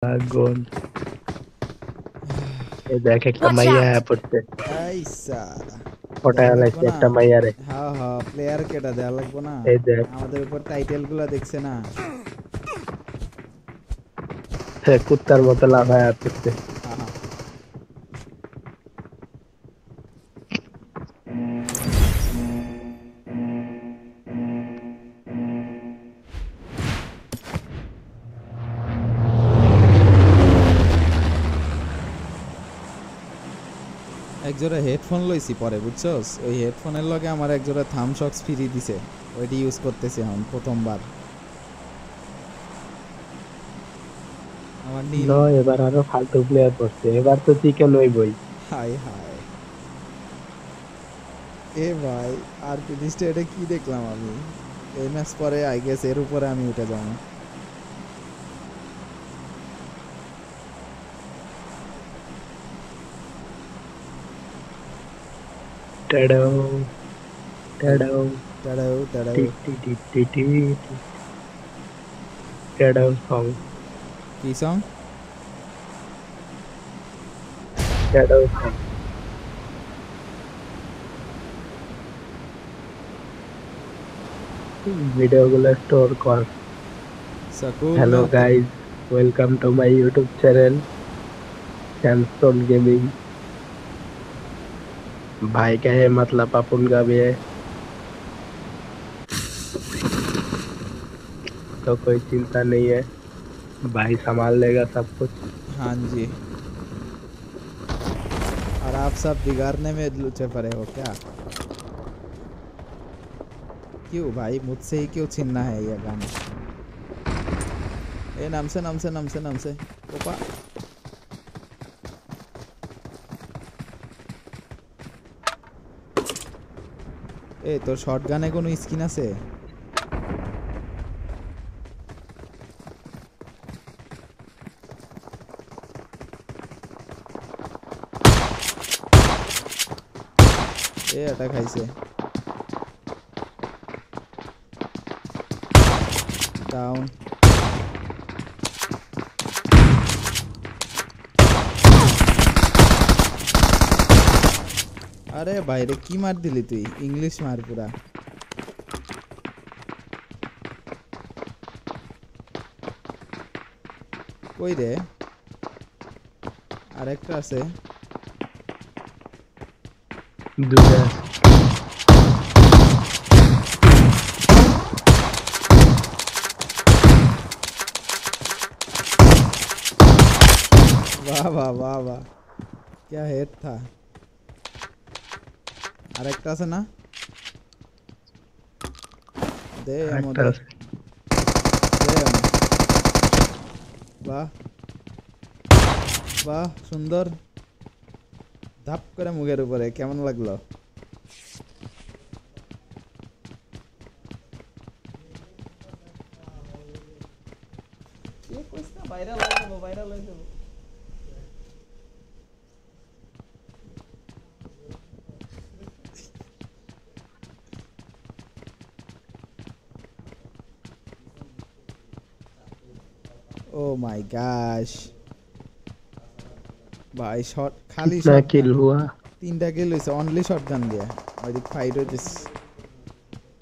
আগুন এই দেখ একটা Watch মাইয়া out! পড়ছে এই সালা দেখা ফটায় লাগবো লাগছে না। একটা মাইয়ারে হ্যাঁ হ্যাঁ প্লেয়ার কেটা দেয়া লাগবো না। এই দেখ আমাদের উপর টাইটেল গুলা দেখছে না। সে কুত্তার মতো লাফায় পড়ছে আহা একজোড়া হেডফোন লইছি পরে বুঝছস, ওই হেডফোনের লগে আমার একজোড়া থামসক্স ফ্রি দিছে, ওইটি ইউজ করতেছি এখন প্রথমবার। আমার নীল। ন এবার আরো ফালতু প্লেয়ার পড়ছে এবার তো চিকেন ওই বই হাই হাই এ ভাই, আর ফিনিশটা এটা কি দেখলাম আমি। এই ম্যাচ পরে আই গেস এর উপরে আমি উঠে যাবো। টাডাও টাডাও টাড়াও টাড়াও। টি টি টি টি টি টি টাডাও সং কি সং? টাডাও সং ভিডিও গুলো স্টোর কর সাকুল হ্যালো না তো। Guys welcome to my YouTube channel Samsung gaming भाई का है मतलब अपन का भी है तो कोई चिंता नहीं है भाई संभाल लेगा सब कुछ हाँ जी। और आप सब बिगाड़ने में लुचे पड़े हो क्या? क्यों भाई, मुझसे ही क्यों छीनना है ये गाना? ए नमसे नमसे नमसे नमसे ओपा। ए তোর শটগানে কোনো স্কিন আছে? এ এটা খাইছে। ডাউন। আরে বাইরে কি মার দিলি তুই? ইংলিশ মার পুরা। কই রে? আরেকটা আছে। दूसरा वाह वाह वाह वाह, क्या हेड था। আরেকটা আছে না? দে এমো দে। एक्टर দে এমো। বাহ বাহ, সুন্দর। ধাপ করে মুখের উপরে, কেমন লাগলো? ও মাই গশ ভাই, শট খালি कितना শটগান। किल हुआ 3টা কিল হইছে অনলি শটগান দিয়ে। ওইদিক ফাইট হইতেছে।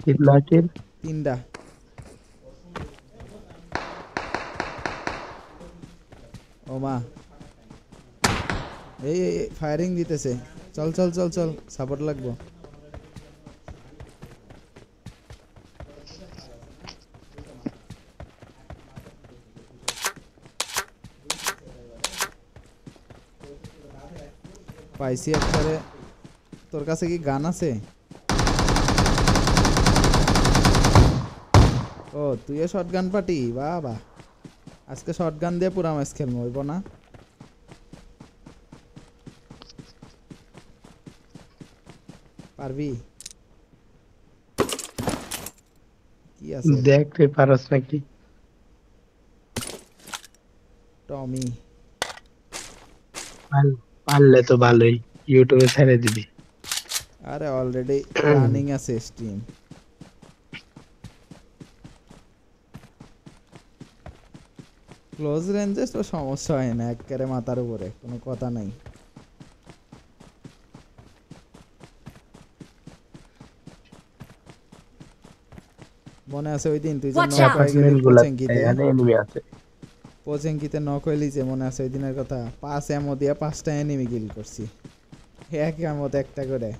कितना किल 3টা। ও মা, এই ফায়ারিং দিতেছে। চল চল চল চল, সাপোর্ট লাগবো। পাইছি একবারে। তোর কাছে কি গান আছে? ও তুইও শটগান পার্টি, বাহ বাহ। আজকে শটগান দিয়ে পুরা ম্যাচ খেলবো, হইব না? পারবি? কি আছে? देख रे पारस ना की টমি। পারলে তো ভালোই ইউটিউবে ছেড়ে দিবি আরে অলরেডি রানিং আছে স্ট্রিম। ক্লোজ রেঞ্জে তো সমস্যা হয় না, একেবারে মাথার উপরে, কোনো কথা নাই। মনে আছে ওই দিন তুই যে Watch নক out! হয়ে গেলি অ্যাপার্টমেন্ট গুলা পোচেঙ্কিতে, এখানে এনিমি আছে। পোচেঙ্কিতে নক হইলি যে, মনে আছে ওই দিনের কথা? 5 এমও দিয়া 5টা এনিমি কিল করছি, এক এমত একটা করে।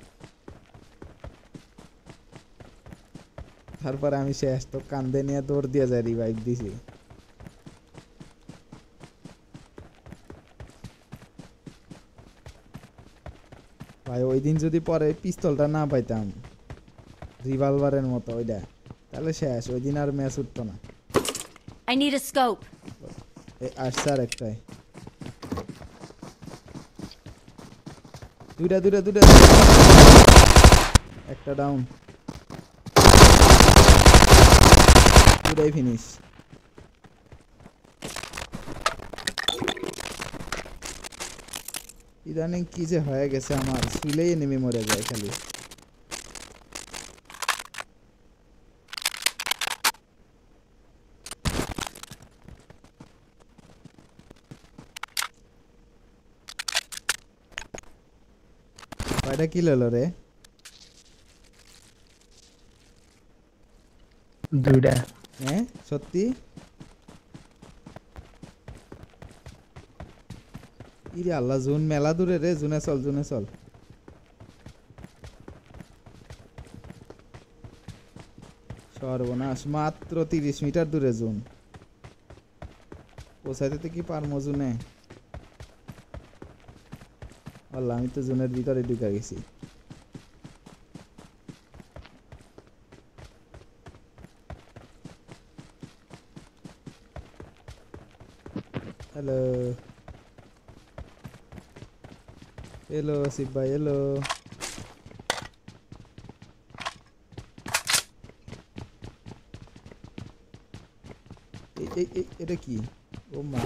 তারপরে আমি শেষ, তো কান্দে নিয়ে দৌড় দিয়ে যাই, রিভাইভ দিছি। ভাই ওই দিন যদি পরে পিস্তলটা না পাইতাম রিভলভারের মতো ওইটা, তাহলে শেষ, ওই দিন আর ম্যাচ উঠতো না। I need a scope. এই আসছে আর একটাই, দুইটা একটা ডাউন, দুটাই ফিনিশ। ইদানিং কি যে হয়ে গেছে আমার, শুলেই নেমে মরে যায় খালি। কয়টা কিল হলো রে? 2টা। হ্যাঁ সত্যি? ইরে আল্লাহ, জুন মেলা দূরে রে, জুনে চল। সর্বনাশ, মাত্র 30 মিটার দূরে জুন, পৌঁছাইতে তো কি পারমো জুনে? আল্লাহ, আমি তো জুনের ভিতরে ঢুকে গেছি। হ্যালো আসিফ ভাই, হ্যালো। এটা কি? ও মা,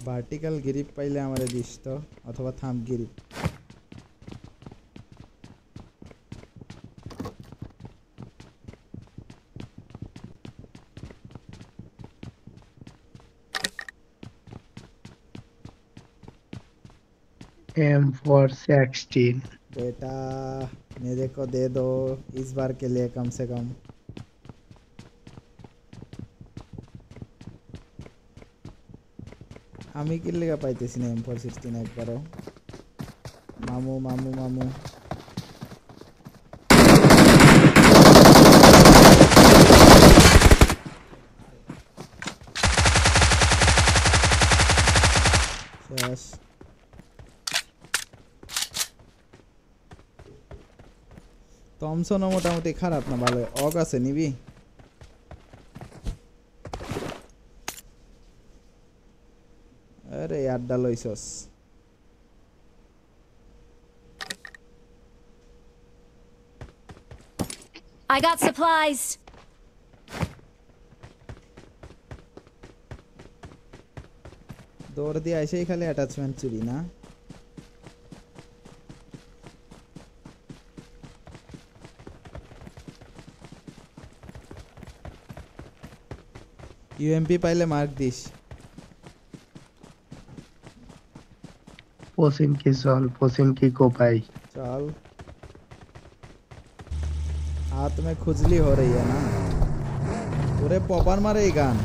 ভার্টিক্যাল গ্রিপ পাইলে আমারে দিস তো, অথবা থাম্ব গ্রিপ। M416 बेटा मेरे को दे दो इस बार के लिए कम से कम। আমি কি লেগা পাইতেছি না M416 একবারও। মামু মামু মামু শেষ। থমসনও মোটামুটি খারাপ না, ভালো। অগ আছে, নিবি? আরে আড্ডা লইছস। I got supplies. দৌড় দিয়ে আইসেই খালি অ্যাটাচমেন্ট চুরি না। ইউএমপি পাইলে মার্ক দিস। पोसिन की को पाई। चल, हाथ में खुजली हो रही है ना? पूरे पॉपर मारे ही गान।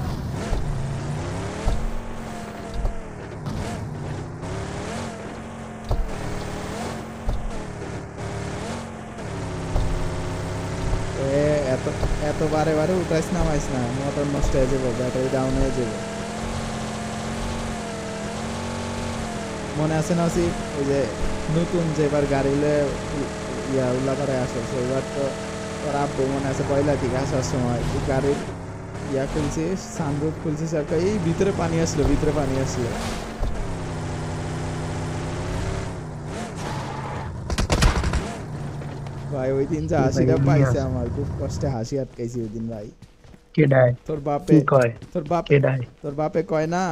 এত বারে বারে উঠাইস নামাইস না, মোটর নষ্ট হয়ে যাবে, ব্যাটারি ডাউন হয়ে যাবে। মনে আছে না ওই যে নতুন যেবার গাড়িলে ইয়া উল্লা করে আসে, সেইবার তো তোর আব্বু মনে আছে পয়লা থেকে আসার সময় গাড়ির ইয়া খুলছিস, সানরুফ খুলছিস, একটা এই ভিতরে পানি আসলো, ভিতরে পানি আসলো। ভাই ওই দিন যা হাসিটা পাইছে আমার, খুব কষ্টে হাসি আটকাইছি ওই দিন ভাই। তোর বাপে তোর বাপে কয় না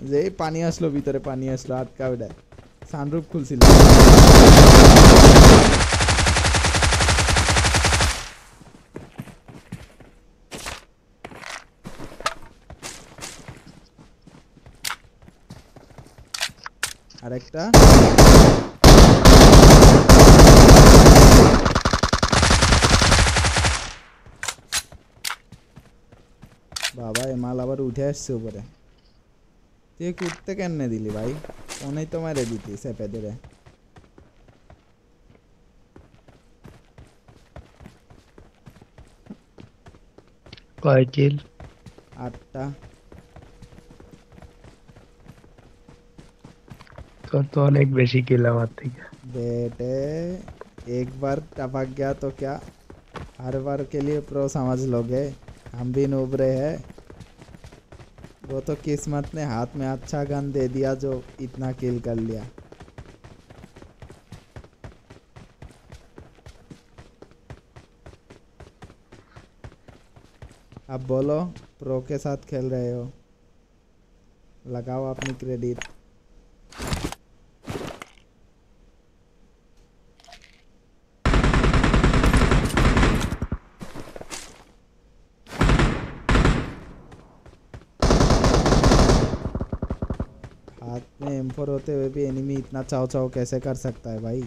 যে এই পানি আসলো, ভিতরে পানি আসলো, আটকা ওটা সানরুফ খুলছিল। আরেকটা বাবা এ মাল আবার উঠে আসছে উপরে তুই কুটতে কেমনে দিলি ভাই ফোনেই তো মারে দিতি চেপে ধরে কয় কিল 8টা তোর তো অনেক বেশি কিল আমার থেকে बेटे एक बार टपक गया तो क्या हर बार के लिए प्रो समझ लोगे हम भी नूब रहे हैं वो तो किस्मत ने हाथ में अच्छा गन दे दिया जो इतना किल कर लिया अब बोलो प्रो के साथ खेल रहे हो लगाओ अपनी क्रेडिट हाथ में M4 होते हुए भी एनिमी इतना चाव चाव कैसे कर सकता है भाई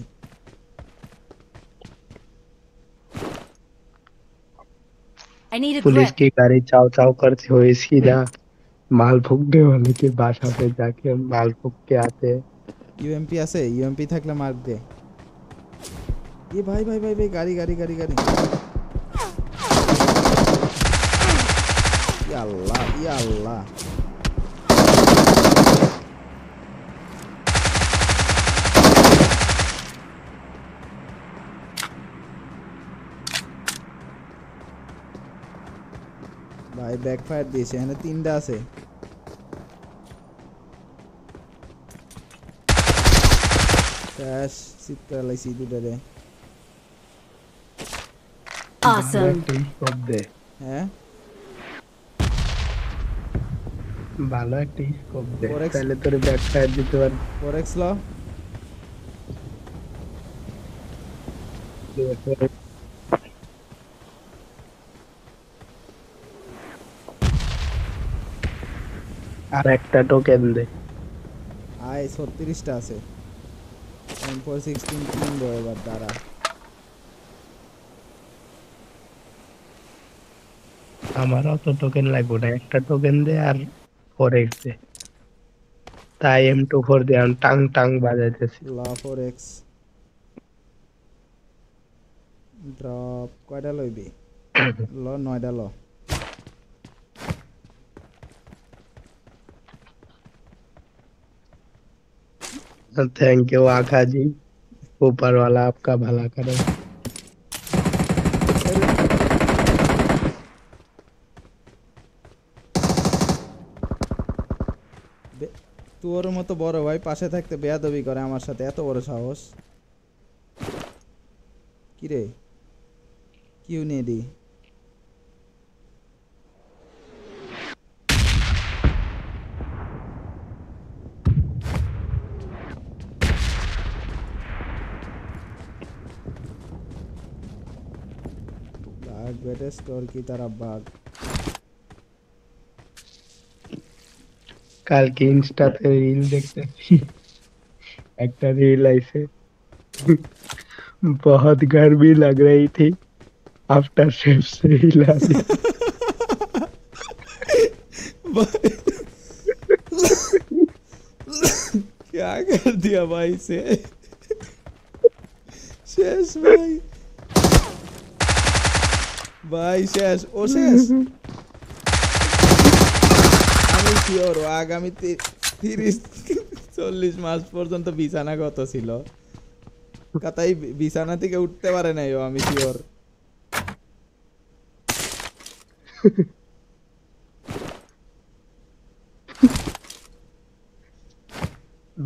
I need a police grip. की गाड़ी चाव चाव करते हुए सीधा माल फूकने वाले के बासा पे जाके हम माल फूक के आते हैं ইউএমপি আছে ইউএমপি থাকলে মার্ক দে এ ভাই ভাই ভাই ভাই গাড়ি গাড়ি গাড়ি গাড়ি ইয়া আল্লাহ ইয়া আল্লাহ ভাই ব্যাকফায়ার দিয়েছে এখানে 3টা আছে শেষ সিট করে লাইছি দুটারে Awesome. স্কোপ দে হ্যাঁ ভালো একটা স্কোপ দে Forex তাহলে তোর ব্যাক ফায়ার দিতে পারবি 4x ল আর একটা টোকেন দে আয় 36টা আছে M416 কিনবো এবার দাঁড়া আমার অত টোকেন লাগবে না একটা টোকেন দে আর 4x দে তাই M24 দিয়ে আমি টাং টাং বাজাইতেছি ল 4x ড্রপ কয়টা লইবি ল 9টা ল थैंक यू आका जी ऊपर वाला आपका भला करे তোর মতো বড় ভাই পাশে থাকতে বেয়াদবি করে আমার সাথে এত বড় সাহস কি রে কিউ নেডি भाग बेटे स्टोर की तरफ भाग कल की इंस्टा पे रील देखते एक रील ऐसे बहुत गर्मी लग रही थी आफ्टर शेव से हिला दिया क्या कर दिया भाई से शेष भाई भाई शेष ओ शेष আমি শিওর আগামী 30-40 মাস পর্যন্ত বিছানাগত ছিল কাতাই বিছানা থেকে উঠতে পারে নাই ও আমি শিওর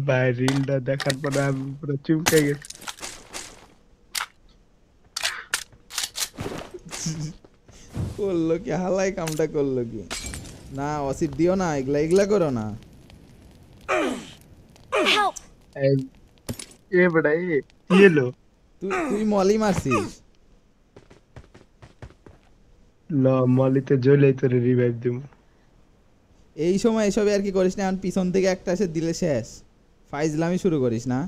ভাই রিলটা দেখার পরে আমি পুরো চুমকে গেছি করলো কি হালাই কামটা করলো কি না অসিপ দিও না এগুলা এগুলা করো না Help! এ বড়া ये लो তুই তুই মলি মারছিস ল মলিতে জ্বলেই তোরে রিভাইভ দিমু এই সময় এসব আর কি করিস না এখন পিছন থেকে একটা এসে দিলে শেষ ফাইজলামি শুরু করিস না।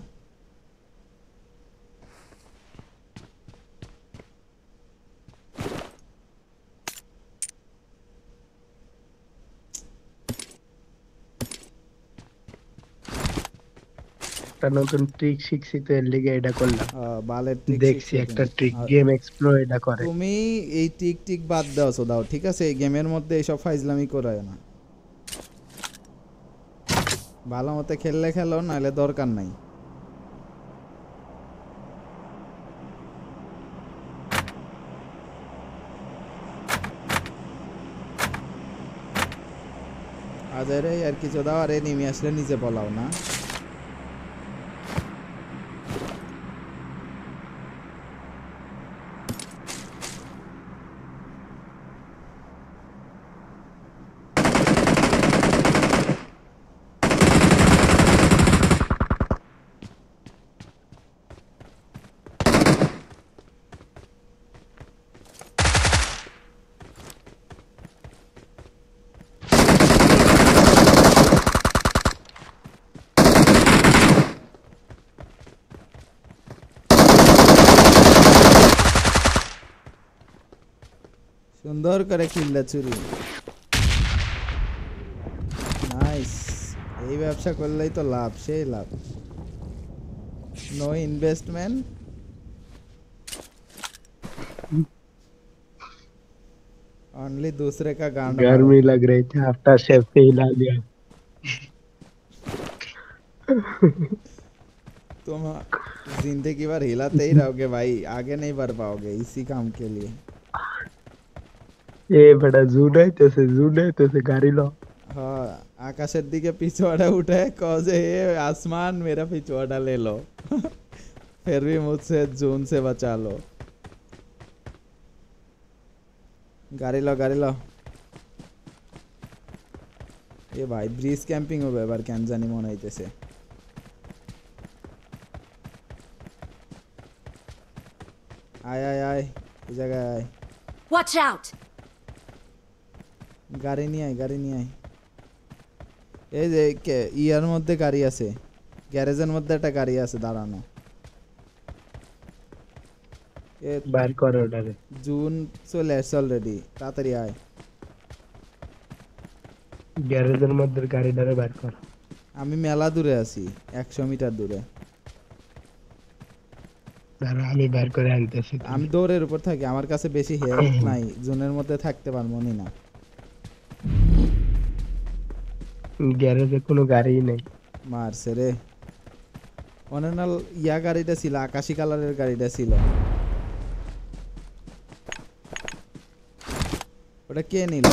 একটা নতুন ট্রিক শিখছি তো এর লিগে এটা করলাম। বালের ট্রিক দেখছি একটা ট্রিক গেম এক্সপ্লোর এটা করে। তুমি এই টিক টিক বাদ দাও দাও, ঠিক আছে? এই গেমের মধ্যে এইসব ফাইজলামি করায় না। ভালো মতো খেললে খেলো, নাহলে দরকার নাই। আজারে আর কিছু দাও, আরে নেমে আসলে নিচে পলাও না। সুন্দর করে কিল্লা চুরি, নাইস। এই ব্যবসা করলেই তো লাভ, সেই লাভ। নো ইনভেস্টমেন্ট, ओनली दूसरे का गांड। गर्मी लग रही थी आफ्टर शेफ पे हिला दिया। तुम जिंदगी भर हिलाते ही रहोगे भाई, आगे नहीं बढ़ पाओगे इसी काम के लिए। ये बड़ा जूने तो से गाड़ी लो। हाँ, आकाशेर दिके पिछवाड़ा उठे कहे ये आसमान मेरा पिछवाड़ा ले लो। फिर भी मुझसे जून से बचा लो। गाड़ी लो गाड़ी लो। ये भाई ब्रिज कैंपिंग হবে এবার কেন জানি মনে হইতেছে। আয় আয় আয়, এই জায়গায় আয়। Watch out! গাড়ি নিয়ে আয়, গাড়ি নিয়ে আয়। এই যে ইয়ার মধ্যে গাড়ি আছে, গ্যারেজের মধ্যে একটা গাড়ি আছে দাঁড়ানো। এ বাইর কর ওটারে। জুন চলে আসছে অলরেডি, তাড়াতাড়ি আয়। গ্যারেজের মধ্যে গাড়িটারে বাইর কর। আমি মেলা দূরে আছি, 100 মিটার দূরে। দাঁড়া আমি বাইর করে আনতেছি। আমি দৌড়ের উপর থাকি, আমার কাছে বেশি হেলথ নাই, জুনের মধ্যে থাকতে পারবো না। গ্যারেজে কোনো গাড়ি নেই। মারছে রে। অনেনাল ইয়া গাড়িটা ছিল, আকাশী কালারের গাড়িটা ছিল। ওটা কে নিল?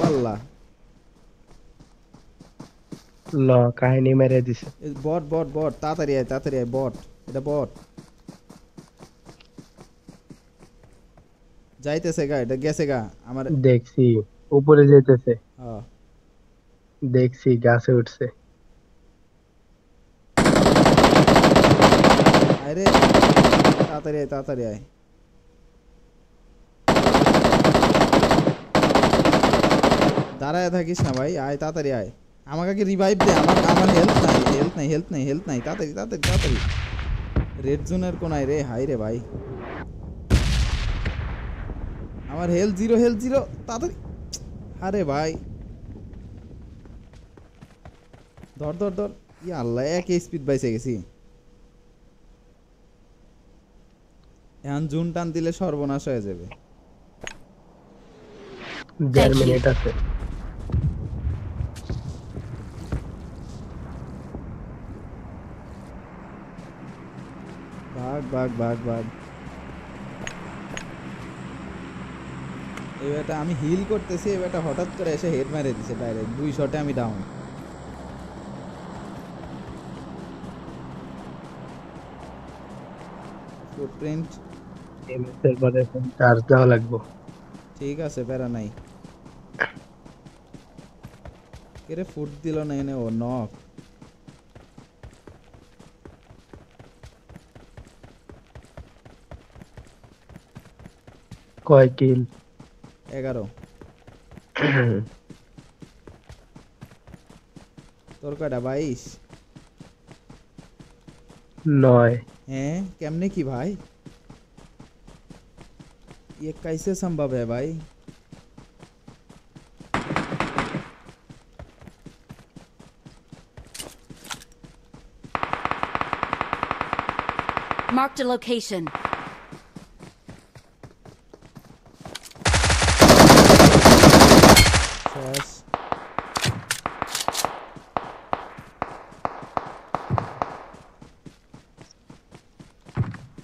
আল্লাহ, ল কাহিনী মেরে দিছে। বট বট বট, তাড়াতাড়ি আয় তাড়াতাড়ি আয়, বট, এটা বট। যাইতেছে গা, এটা গেছে গা আমার। দেখছি উপরে যেতেছে। হ্যাঁ দেখছি গাছে উঠছে। আরে তাড়াতাড়ি আয় তাড়াতাড়ি আয়। দাঁড়ায় থাকিস না ভাই, আয় তাড়াতাড়ি আয়। আমাকে কি রিভাইভ দে, আমার আমার হেলথ নাই হেলথ নাই হেলথ নাই হেলথ নাই, তাড়াতাড়ি তাড়াতাড়ি তাড়াতাড়ি। রেড জোনের কোনায় রে, হাই রে ভাই। আমার হেলথ জিরো, হেলথ জিরো, তাড়াতাড়ি। আরে ভাই ধর ধর ধর। ই আল্লাহ, এক স্পিড বাইসে গেছি। এখন জুন টান দিলে সর্বনাশ হয়ে যাবে। 1.5 মিনিট আছে। ভাগ ভাগ ভাগ ভাগ। এবারটা আমি হিল করতেছি, এবারটা হঠাৎ করে এসে হেড মেরে দিছে ডাইরেক্ট, 2 শটে আমি ডাউন। ফুটপ্রিন্ট এমএসের পরে চার্জ দেওয়া লাগবে। ঠিক আছে, প্যারা নাই। কেরে ফুট দিল না এনে, ও নক। কয় কিল? 11। তোর কয়টা 22? 9 हैं केमने की भाई ये कैसे संभव है भाई Marked a location. শেষ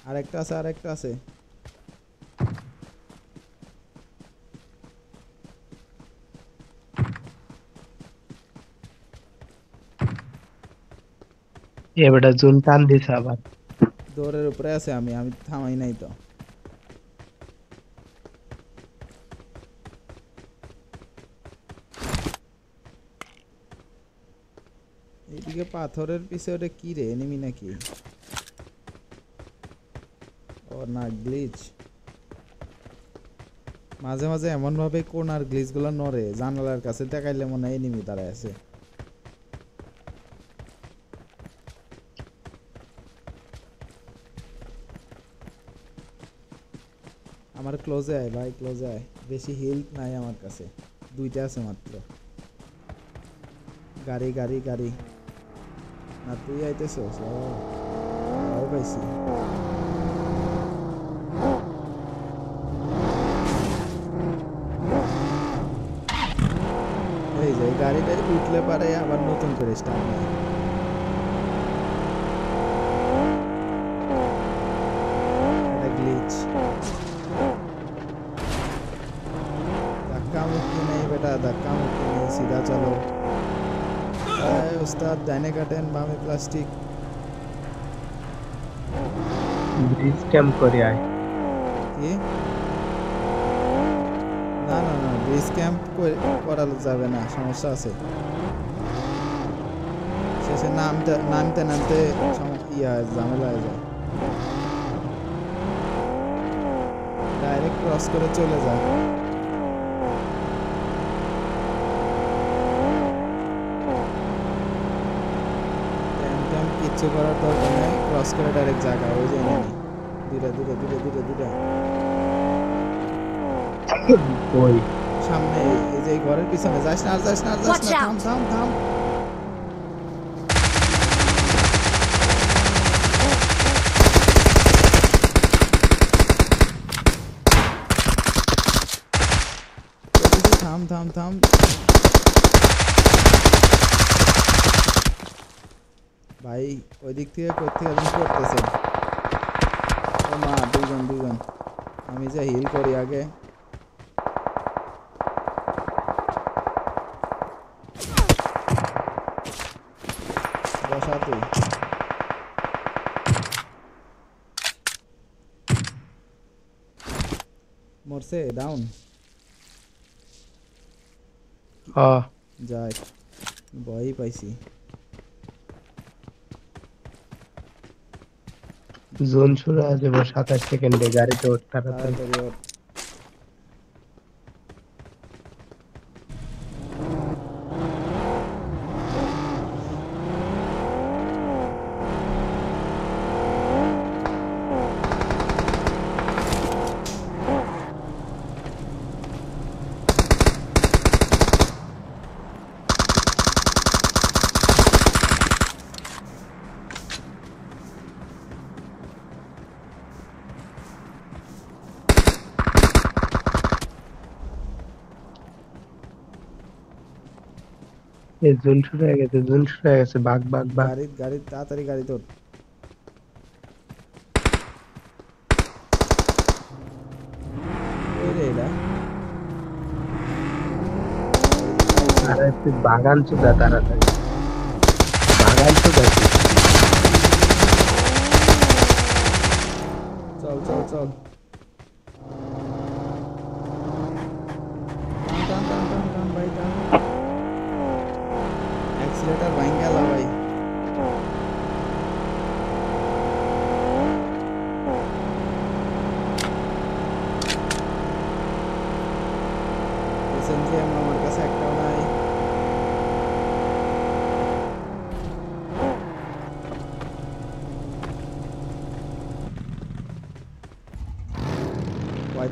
আরেকটা আছে এবারে জুন টান দিছে আবার দৌড়ের উপরে আছে আমি থামাই নাই তো এইদিকে পাথরের পিছে ওটা কি রে এনিমি নাকি ও না গ্লিচ মাঝে মাঝে এমন ভাবে কোনার গ্লিচ গুলো নড়ে জানালার কাছে দেখাইলে মনে হয় এনিমি দাঁড়ায় আছে আমার ক্লোজে আয় ভাই ক্লোজে আয় বেশি হেলথ নাই আমার কাছে দুইটা আছে মাত্র গাড়ি গাড়ি গাড়ি না তুই আইতেছস ও পাইছি এই যে গাড়িটা উঠলে পারে আবার নতুন করে স্টার্ট নেয় এটা গ্লিচ धक्का मुक्की नहीं बेटा धक्का मुक्की नहीं सीधा चलो उस्ताद दाहिने का टेन बामे प्लास्टिक ব্রিজ ক্যাম্প করে আয় কি না না না বেস ক্যাম্প করানো যাবে না সমস্যা আছে শেষে নামতে ঝামেলা হয়ে যায় ডাইরেক্ট ক্রস করে চলে যায় কিচ্ছু করার দরকার নেই ক্রস করে ডাইরেক্ট জায়গা ওই যে দূরে দূরে দূরে দূরে দূরে ওই সামনে এই যে ঘরের পিছনে যাস না Watch থাম out! থাম থাম থাম থাম থাম ভাই ওই দিক থেকে কোথেকে করতেছে ও মা দুজন আমি যে হিল করি আগে বসা তুই মরছে ডাউন যাই ভয় পাইছি জোন শুরু হয়ে যাবে 27 সেকেন্ডে গাড়িতে ওঠ তাড়াতাড়ি তাড়াতাড়ি ওঠ এই জোন শুরু হয়ে গেছে বাঘ গাড়ি তাড়াতাড়ি গাড়ি তোর আরে তুই বাগান চুদা তাড়াতাড়ি বাগান চুদা চল চল চল টান ভাই টান অ্যাক্সিলেটর ভাঙ গেল ভাই এসএমজি আমার কাছে একটাও নাই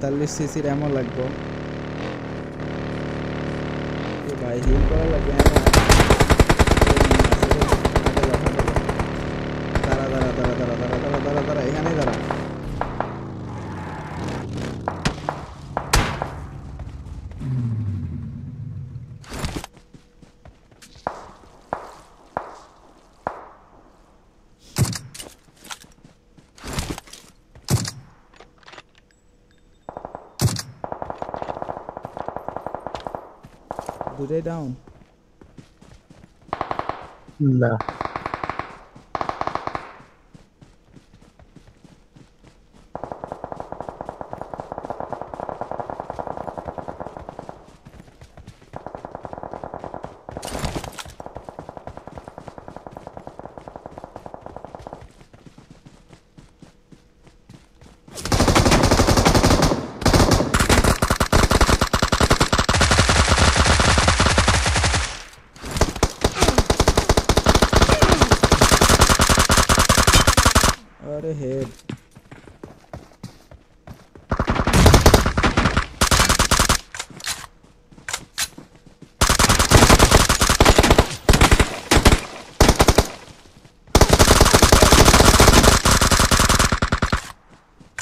45 সিসির এমন লাগবে এ ভাই হিল করা লাগে দাঁড়া এখানেই দাঁড়া দুটাই ডাউন না अरे हेड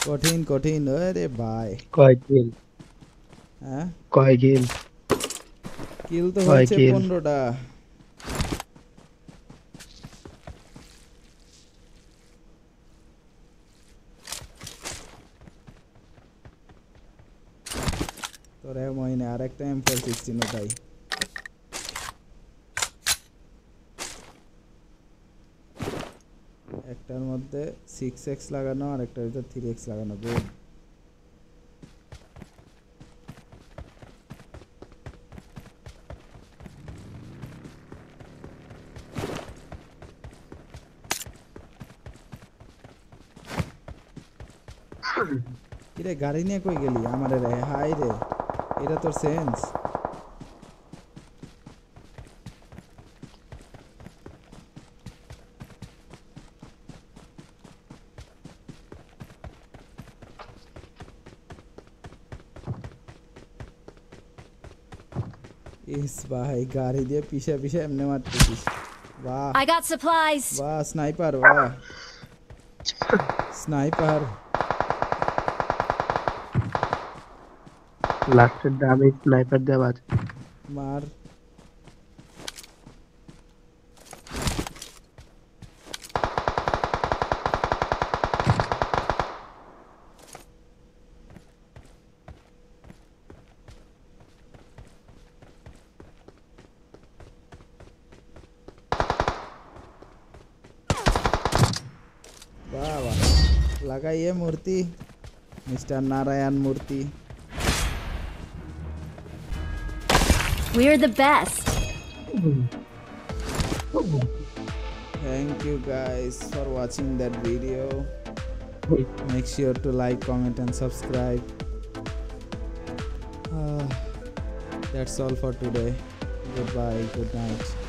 कठिन कठिन अरे भाई কয় কিল হ্যাঁ কয় কিল কিল তো কয় হচ্ছে kill? 15টা তোরে মইনে আরেকটা M416 ওটাই একটার মধ্যে 6x লাগানো আর একটার ভিতর 3x লাগানো গুড কিরে গাড়ি নিয়ে কই গেলি আমারে রে হাই রে এটা তোর সেন্স ইস ভাই গাড়ি দিয়ে পিছে পিছে এমনি মারতেছিস বাহ I got supplies. বাহ স্নাইপার বাহ স্নাইপার লাস্টের দামে স্নাইপার দেওয়া আছে মার वाह वाह लगाइए Murthy mister Narayan Murthy We're the best. Thank you guys for watching that video. Make sure to like, comment and subscribe. That's all for today. Goodbye, good night.